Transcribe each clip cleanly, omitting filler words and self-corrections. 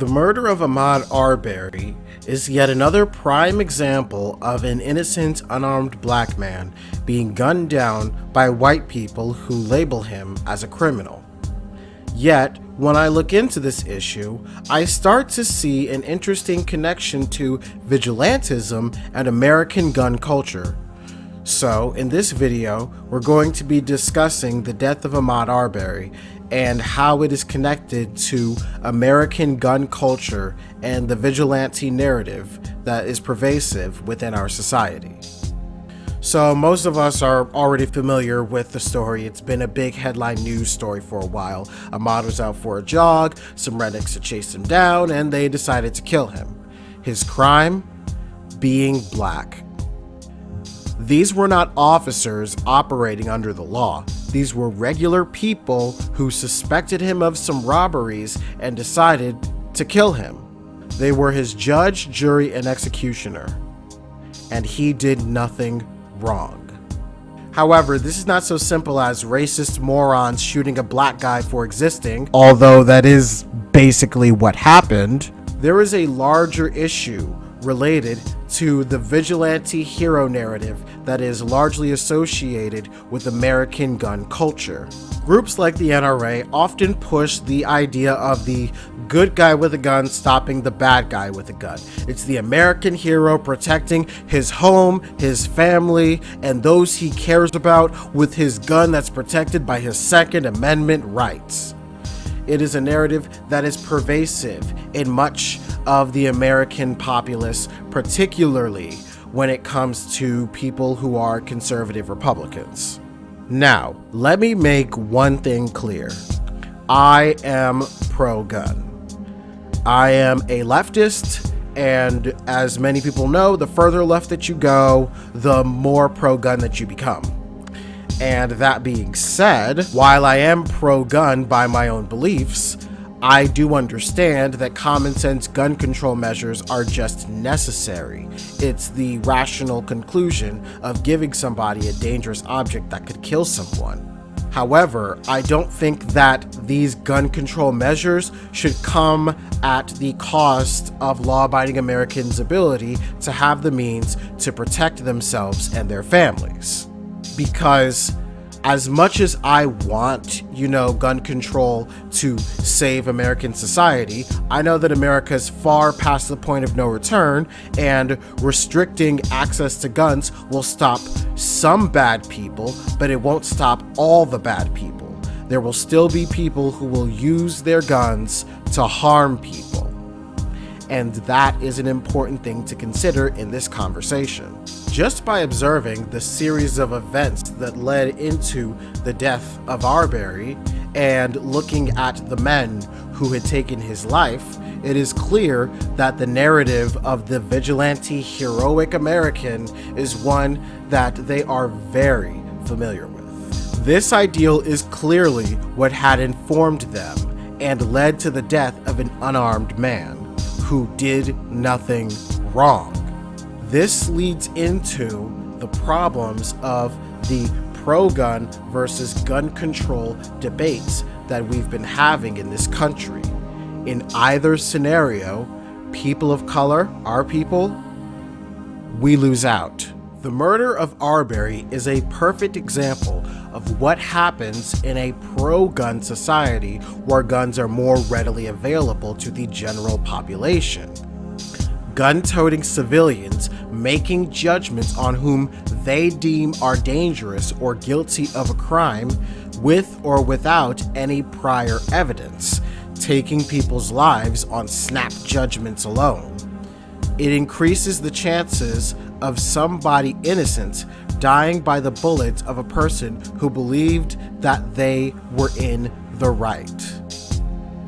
The murder of Amahd Aubrey is yet another prime example of an innocent, unarmed black man being gunned down by white people who label him as a criminal. Yet, when I look into this issue, I start to see an interesting connection to vigilantism and American gun culture. So, in this video, we're going to be discussing the death of Amahd Aubrey and how it is connected to American gun culture and the vigilante narrative that is pervasive within our society. So most of us are already familiar with the story. It's been a big headline news story for a while. Amahd was out for a jog, some rednecks had chased him down, and they decided to kill him. His crime? Being black. These were not officers operating under the law. These were regular people who suspected him of some robberies and decided to kill him. They were his judge, jury, and executioner, and he did nothing wrong. However, this is not so simple as racist morons shooting a black guy for existing, although that is basically what happened. There is a larger issue related to the vigilante hero narrative that is largely associated with American gun culture. Groups like the NRA often push the idea of the good guy with a gun stopping the bad guy with a gun. It's the American hero protecting his home, his family, and those he cares about with his gun that's protected by his Second Amendment rights. It is a narrative that is pervasive in much of the American populace, particularly when it comes to people who are conservative Republicans. Now, let me make one thing clear. I am pro-gun. I am a leftist, and as many people know, the further left that you go, the more pro-gun that you become. And that being said, while I am pro-gun by my own beliefs, I do understand that common sense gun control measures are just necessary. It's the rational conclusion of giving somebody a dangerous object that could kill someone. However, I don't think that these gun control measures should come at the cost of law-abiding Americans' ability to have the means to protect themselves and their families. Because as much as I want, gun control to save American society, I know that America is far past the point of no return, and restricting access to guns will stop some bad people, but it won't stop all the bad people. There will still be people who will use their guns to harm people. And that is an important thing to consider in this conversation. Just by observing the series of events that led into the death of Aubrey and looking at the men who had taken his life, it is clear that the narrative of the vigilante heroic American is one that they are very familiar with. This ideal is clearly what had informed them and led to the death of an unarmed man who did nothing wrong. This leads into the problems of the pro-gun versus gun control debates that we've been having in this country. In either scenario, people of color, our people, we lose out. The murder of Aubrey is a perfect example of what happens in a pro-gun society where guns are more readily available to the general population. Gun-toting civilians making judgments on whom they deem are dangerous or guilty of a crime with or without any prior evidence, taking people's lives on snap judgments alone. It increases the chances of somebody innocent dying by the bullets of a person who believed that they were in the right.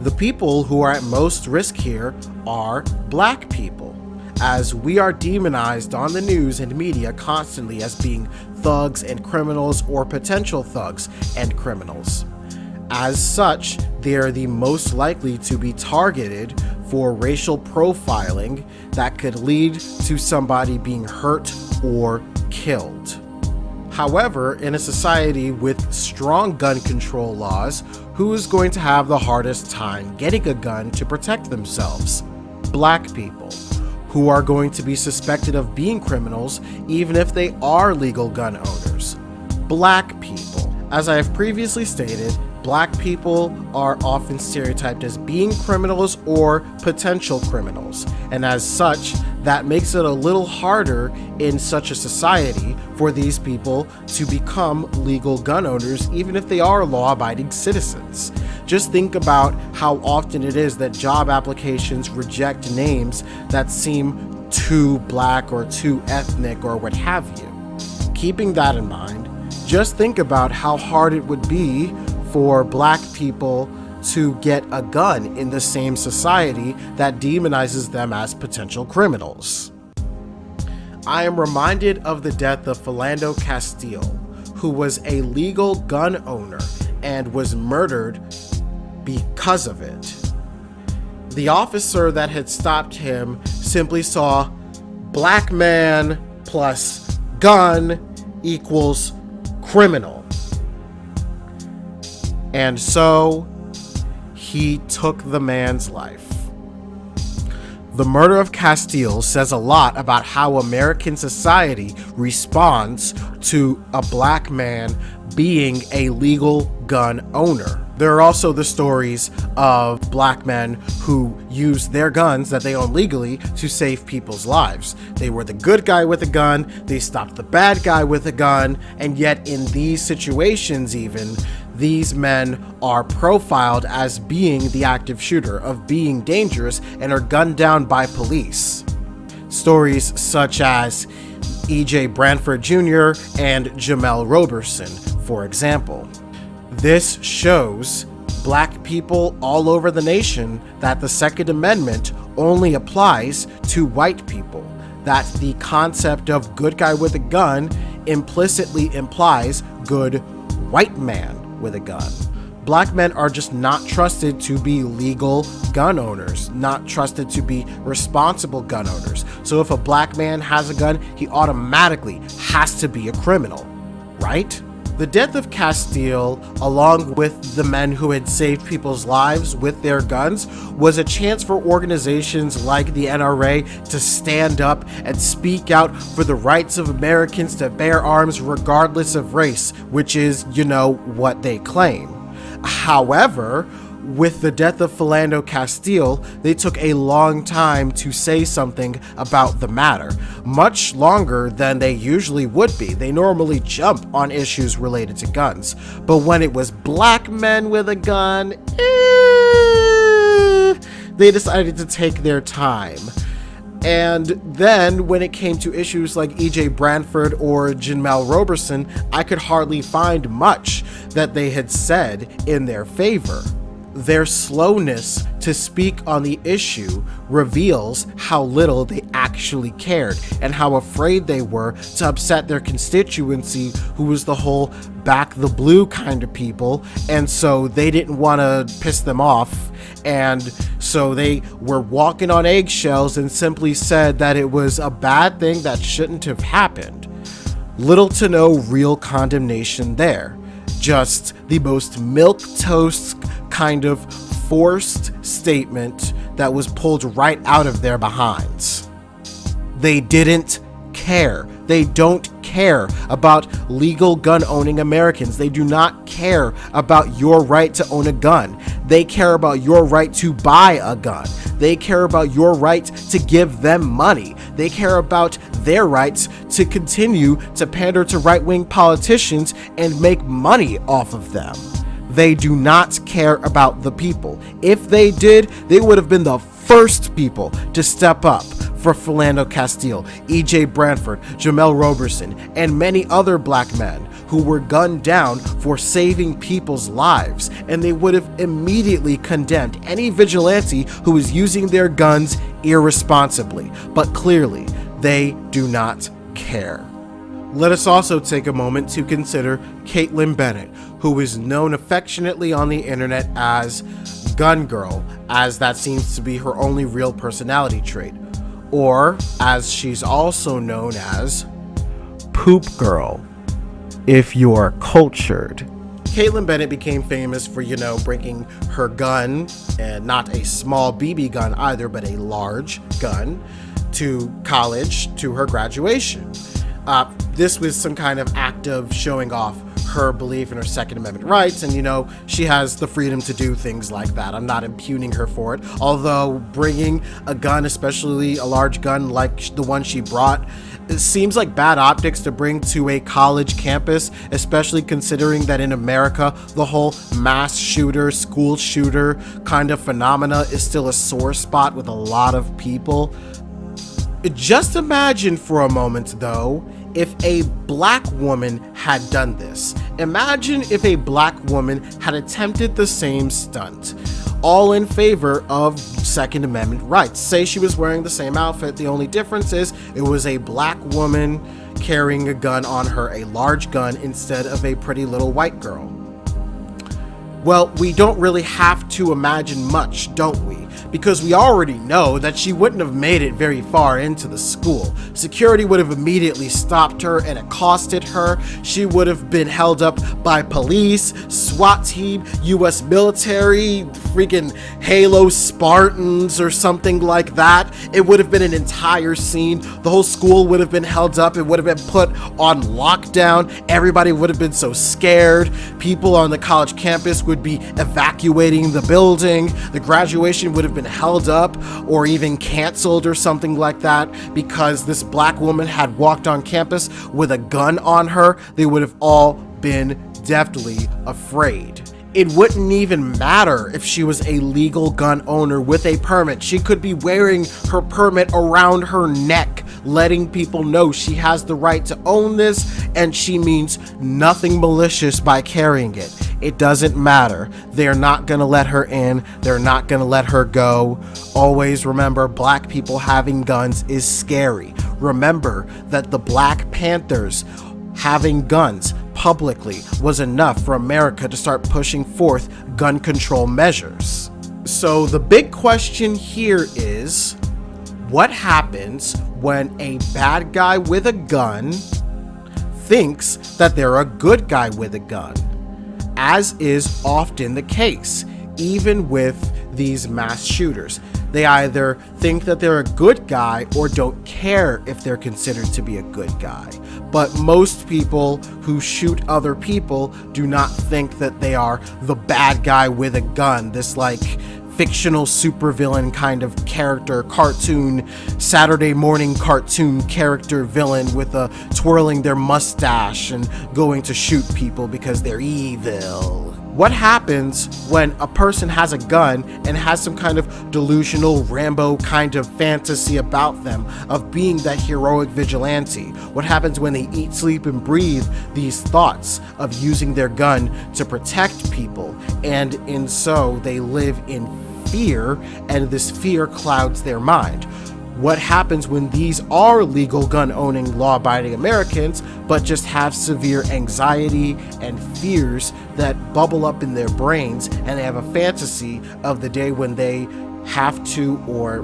The people who are at most risk here are black people, as we are demonized on the news and media constantly as being thugs and criminals or potential thugs and criminals. As such, they are the most likely to be targeted for racial profiling that could lead to somebody being hurt or killed. However, in a society with strong gun control laws, who is going to have the hardest time getting a gun to protect themselves? Black people, who are going to be suspected of being criminals even if they are legal gun owners. Black people. As I have previously stated, Black people are often stereotyped as being criminals or potential criminals, and as such, that makes it a little harder in such a society for these people to become legal gun owners, even if they are law-abiding citizens. Just think about how often it is that job applications reject names that seem too Black or too ethnic or what have you. Keeping that in mind, just think about how hard it would be for Black people to get a gun in the same society that demonizes them as potential criminals. I am reminded of the death of Philando Castile, who was a legal gun owner and was murdered because of it. The officer that had stopped him simply saw Black man plus gun equals criminal. And so he took the man's life. The murder of Castile says a lot about how American society responds to a Black man being a legal gun owner. There are also the stories of Black men who use their guns that they own legally to save people's lives. They were the good guy with a gun, they stopped the bad guy with a gun, and yet in these situations even, these men are profiled as being the active shooter, of being dangerous, and are gunned down by police. Stories such as E.J. Branford Jr. and Jamel Roberson, for example. This shows Black people all over the nation that the Second Amendment only applies to white people, that the concept of good guy with a gun implicitly implies good white man with a gun. Black men are just not trusted to be legal gun owners, not trusted to be responsible gun owners. So if a Black man has a gun, he automatically has to be a criminal, right? The death of Castile, along with the men who had saved people's lives with their guns, was a chance for organizations like the NRA to stand up and speak out for the rights of Americans to bear arms regardless of race, which is, what they claim. However, with the death of Philando Castile, they took a long time to say something about the matter, much longer than they usually would be. They normally jump on issues related to guns, but when it was Black men with a gun, they decided to take their time. And then when it came to issues like E.J. Branford or Jamel Roberson, I could hardly find much that they had said in their favor. Their slowness to speak on the issue reveals how little they actually cared and how afraid they were to upset their constituency, who was the whole back the blue kind of people, and so they didn't want to piss them off, and so they were walking on eggshells and simply said that it was a bad thing that shouldn't have happened. Little to no real condemnation there. Just the most milquetoast kind of forced statement that was pulled right out of their behinds. They didn't care. They don't care about legal gun owning Americans. They do not care about your right to own a gun. They care about your right to buy a gun. They care about your right to give them money. They care about their rights to continue to pander to right-wing politicians and make money off of them. They do not care about the people. If they did, they would have been the first people to step up for Philando Castile, E.J. Branford, Jamel Roberson, and many other Black men who were gunned down for saving people's lives, and they would have immediately condemned any vigilante who was using their guns irresponsibly. But clearly, they do not care. Let us also take a moment to consider Caitlin Bennett, who is known affectionately on the internet as Gun Girl, as that seems to be her only real personality trait, or as she's also known as Poop Girl, if you're cultured. Caitlin Bennett became famous for, bringing her gun, and not a small BB gun either, but a large gun, to college, to her graduation. This was some kind of act of showing off her belief in her Second Amendment rights, and she has the freedom to do things like that. I'm not impugning her for it, although bringing a gun, especially a large gun like the one she brought, it seems like bad optics to bring to a college campus, especially considering that in America the whole mass shooter, school shooter kind of phenomena is still a sore spot with a lot of people. Just imagine for a moment, though, if a black woman had done this. Imagine if a black woman had attempted the same stunt, all in favor of Second Amendment rights. Say she was wearing the same outfit. The only difference is it was a black woman carrying a gun on her, a large gun, instead of a pretty little white girl. Well, we don't really have to imagine much, don't we? Because we already know that she wouldn't have made it very far into the school. Security would have immediately stopped her and accosted her. She would have been held up by police, SWAT team, US military, freaking Halo Spartans or something like that. It would have been an entire scene. The whole school would have been held up. It would have been put on lockdown. Everybody would have been so scared. People on the college campus would be evacuating the building. The graduation would have been held up or even canceled or something like that because this black woman had walked on campus with a gun on her. They would have all been deathly afraid. It wouldn't even matter if she was a legal gun owner with a permit. She could be wearing her permit around her neck, letting people know she has the right to own this and she means nothing malicious by carrying it. It doesn't matter. They're not gonna let her in. They're not gonna let her go. Always remember, black people having guns is scary. Remember that the Black Panthers having guns publicly was enough for America to start pushing forth gun control measures. So the big question here is, what happens when a bad guy with a gun thinks that they're a good guy with a gun? As is often the case, even with these mass shooters. They either think that they're a good guy or don't care if they're considered to be a good guy. But most people who shoot other people do not think that they are the bad guy with a gun, this like fictional supervillain kind of character, cartoon, Saturday morning cartoon character villain with a twirling their mustache and going to shoot people because they're evil. What happens when a person has a gun and has some kind of delusional Rambo kind of fantasy about them of being that heroic vigilante? What happens when they eat, sleep, and breathe these thoughts of using their gun to protect people, and in so they live in fear, and this fear clouds their mind? What happens when these are legal gun-owning, law-abiding Americans, but just have severe anxiety and fears that bubble up in their brains, and they have a fantasy of the day when they have to or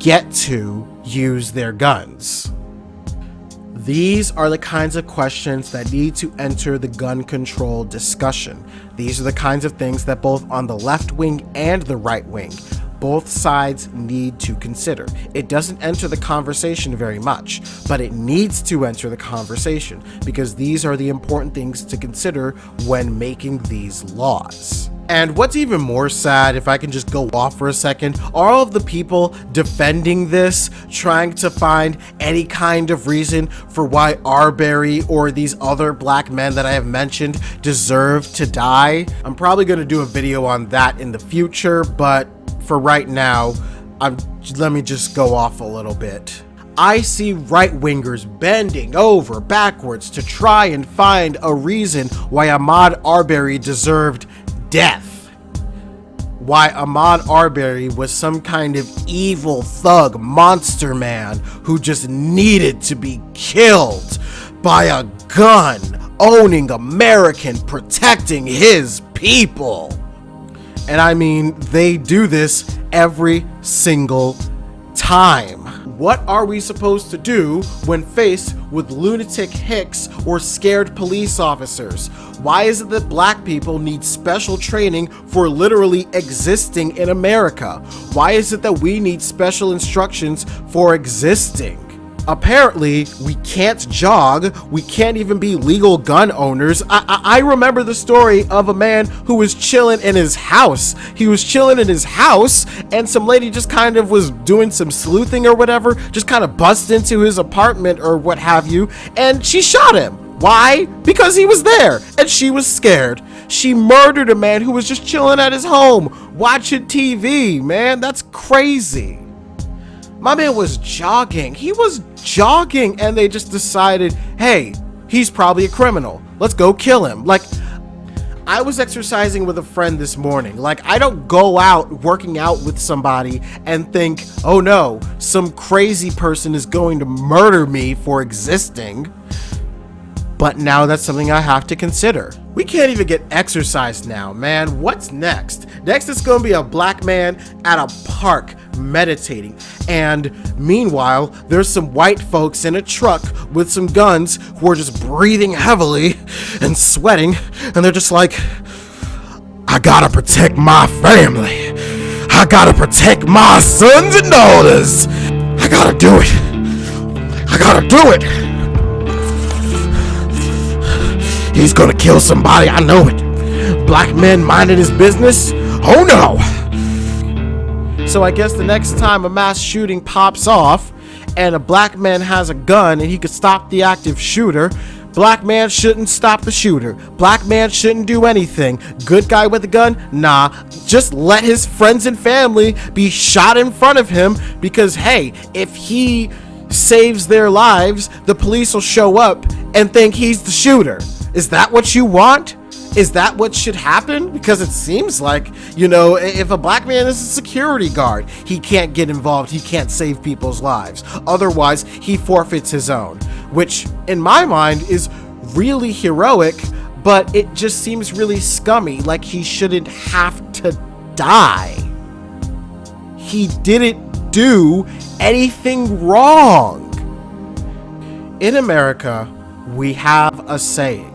get to use their guns? These are the kinds of questions that need to enter the gun control discussion. These are the kinds of things that both on the left wing and the right wing, both sides need to consider. It doesn't enter the conversation very much, but it needs to enter the conversation because these are the important things to consider when making these laws. And what's even more sad, if I can just go off for a second, are all of the people defending this, trying to find any kind of reason for why Aubrey or these other black men that I have mentioned deserve to die. I'm probably going to do a video on that in the future, but for right now, let me just go off a little bit. I see right-wingers bending over backwards to try and find a reason why Amahd Aubrey deserved death. Why Amahd Aubrey was some kind of evil thug monster man who just needed to be killed by a gun-owning American protecting his people. And I mean, they do this every single time. what are we supposed to do when faced with lunatic hicks or scared police officers? Why is it that black people need special training for literally existing in America? Why is it that we need special instructions for existing? Apparently, we can't jog. We can't even be legal gun owners. I remember the story of a man who was chilling in his house. He was chilling in his house, and some lady just kind of was doing some sleuthing or whatever, just kind of bust into his apartment or what have you, and she shot him. Why? Because he was there, and she was scared. She murdered a man who was just chilling at his home, watching TV, man. That's crazy. My man was jogging. He was jogging, and they just decided, hey, he's probably a criminal. Let's go kill him. Like, I was exercising with a friend this morning. Like, I don't go out working out with somebody and think, oh no, some crazy person is going to murder me for existing. But now that's something I have to consider. We can't even get exercise now, man. What's next? Next, it's gonna be a black man at a park meditating. And meanwhile, there's some white folks in a truck with some guns who are just breathing heavily and sweating. And they're just like, I gotta protect my family. I gotta protect my sons and daughters. I gotta do it. I gotta do it. He's gonna kill somebody, I know it. Black men minding his business? Oh no! So I guess the next time a mass shooting pops off and a black man has a gun and he could stop the active shooter, black man shouldn't stop the shooter. Black man shouldn't do anything. Good guy with a gun? Nah. Just let his friends and family be shot in front of him, because hey, if he saves their lives, the police will show up and think he's the shooter. Is that what you want? Is that what should happen? Because it seems like, you know, if a black man is a security guard, he can't get involved. He can't save people's lives. Otherwise, he forfeits his own, which in my mind is really heroic, but it just seems really scummy. Like he shouldn't have to die. He didn't do anything wrong. In America, we have a saying: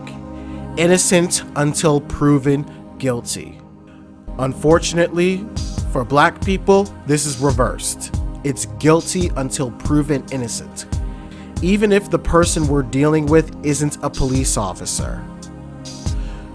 innocent until proven guilty. Unfortunately, for black people, this is reversed. It's guilty until proven innocent, even if the person we're dealing with isn't a police officer.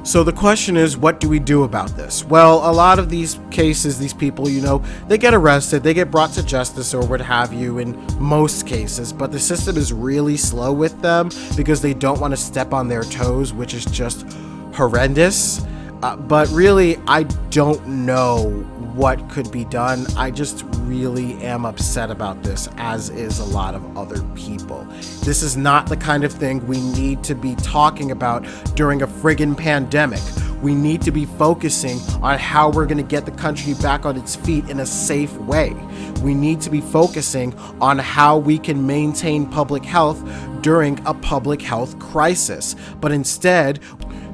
So the question is, what do we do about this? Well, a lot of these cases, these people, you know, they get arrested, they get brought to justice or what have you in most cases, but the system is really slow with them because they don't want to step on their toes, which is just horrendous. But really, I don't know what could be done. I just really am upset about this, as is a lot of other people. This is not the kind of thing we need to be talking about during a friggin' pandemic. We need to be focusing on how we're going to get the country back on its feet in a safe way. We need to be focusing on how we can maintain public health during a public health crisis. But instead,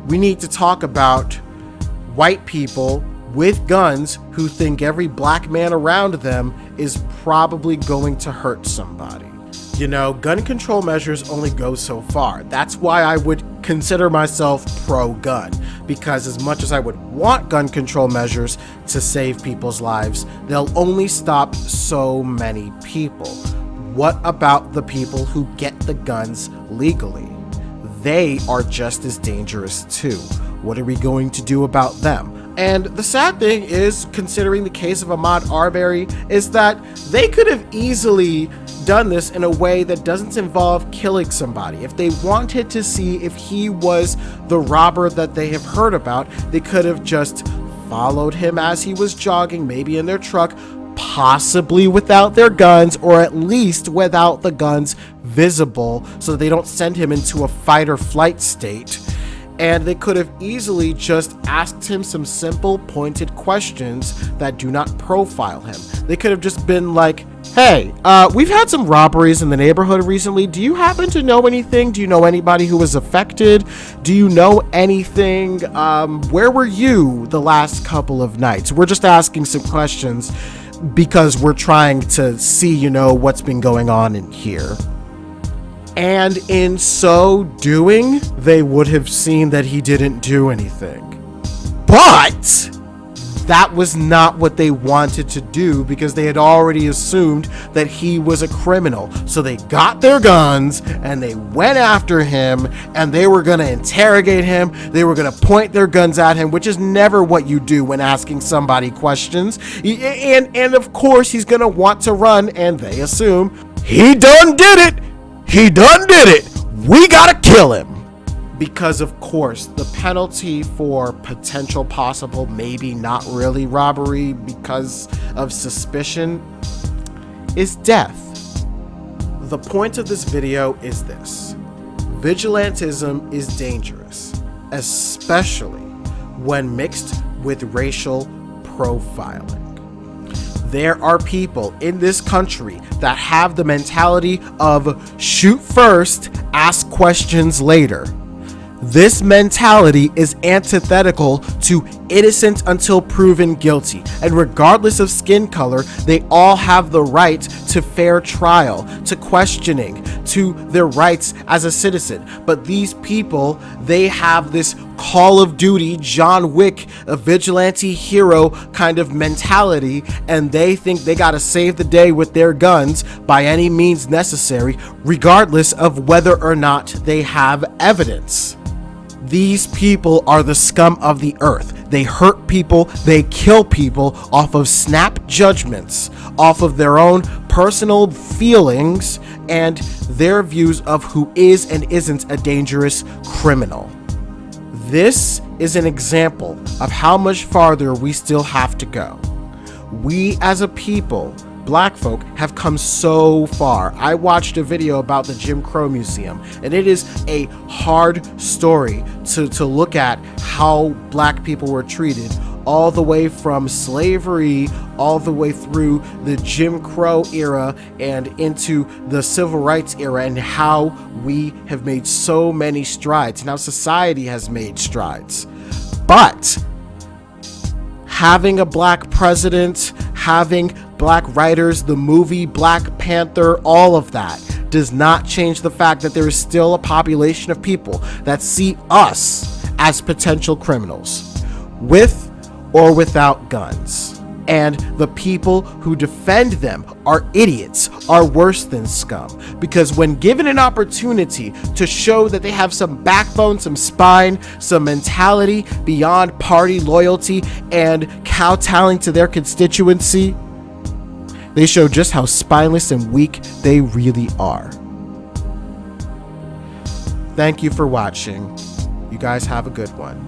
we need to talk about white people with guns who think every black man around them is probably going to hurt somebody. You know, gun control measures only go so far. That's why I would consider myself pro-gun, because as much as I would want gun control measures to save people's lives, they'll only stop so many people. What about the people who get the guns legally? They are just as dangerous too. What are we going to do about them? And the sad thing is, considering the case of Amahd Aubrey, is that they could have easily done this in a way that doesn't involve killing somebody. If they wanted to see if he was the robber that they have heard about, they could have just followed him as he was jogging, maybe in their truck, possibly without their guns, or at least without the guns visible, so that they don't send him into a fight or flight state. And they could have easily just asked him some simple, pointed questions that do not profile him. They could have just been like, hey, we've had some robberies in the neighborhood recently. Do you happen to know anything? Do you know anybody who was affected? Do you know anything? Where were you the last couple of nights? We're just asking some questions. because we're trying to see, you know, what's been going on in here. And in so doing, they would have seen that he didn't do anything. But that was not what they wanted to do, because they had already assumed that he was a criminal. So they got their guns and they went after him, and they were going to interrogate him. They were going to point their guns at him, which is never what you do when asking somebody questions. And of course, he's going to want to run, and they assume he done did it. He done did it. We got to kill him. Because, of course, the penalty for potential possible, maybe not really robbery because of suspicion, is death. The point of this video is this: vigilantism is dangerous, especially when mixed with racial profiling. There are people in this country that have the mentality of shoot first, ask questions later. This mentality is antithetical to innocent until proven guilty, and regardless of skin color, they all have the right to fair trial, to questioning, to their rights as a citizen. But these people, they have this Call of Duty, John Wick, a vigilante hero kind of mentality, and they think they gotta save the day with their guns by any means necessary, regardless of whether or not they have evidence. These people are the scum of the earth. They hurt people, they kill people off of snap judgments, off of their own personal feelings and their views of who is and isn't a dangerous criminal. This is an example of how much farther we still have to go. We as a people, Black folk, have come so far. I watched a video about the Jim Crow Museum, and it is a hard story to look at how Black people were treated, all the way from slavery, all the way through the Jim Crow era and into the Civil Rights era, and how we have made so many strides, and how society has made strides. But having a Black president, having Black writers, the movie Black Panther, all of that does not change the fact that there is still a population of people that see us as potential criminals, with or without guns. And the people who defend them are idiots, are worse than scum, because when given an opportunity to show that they have some backbone, some spine, some mentality beyond party loyalty and kowtowing to their constituency, they show just how spineless and weak they really are. Thank you for watching. You guys have a good one.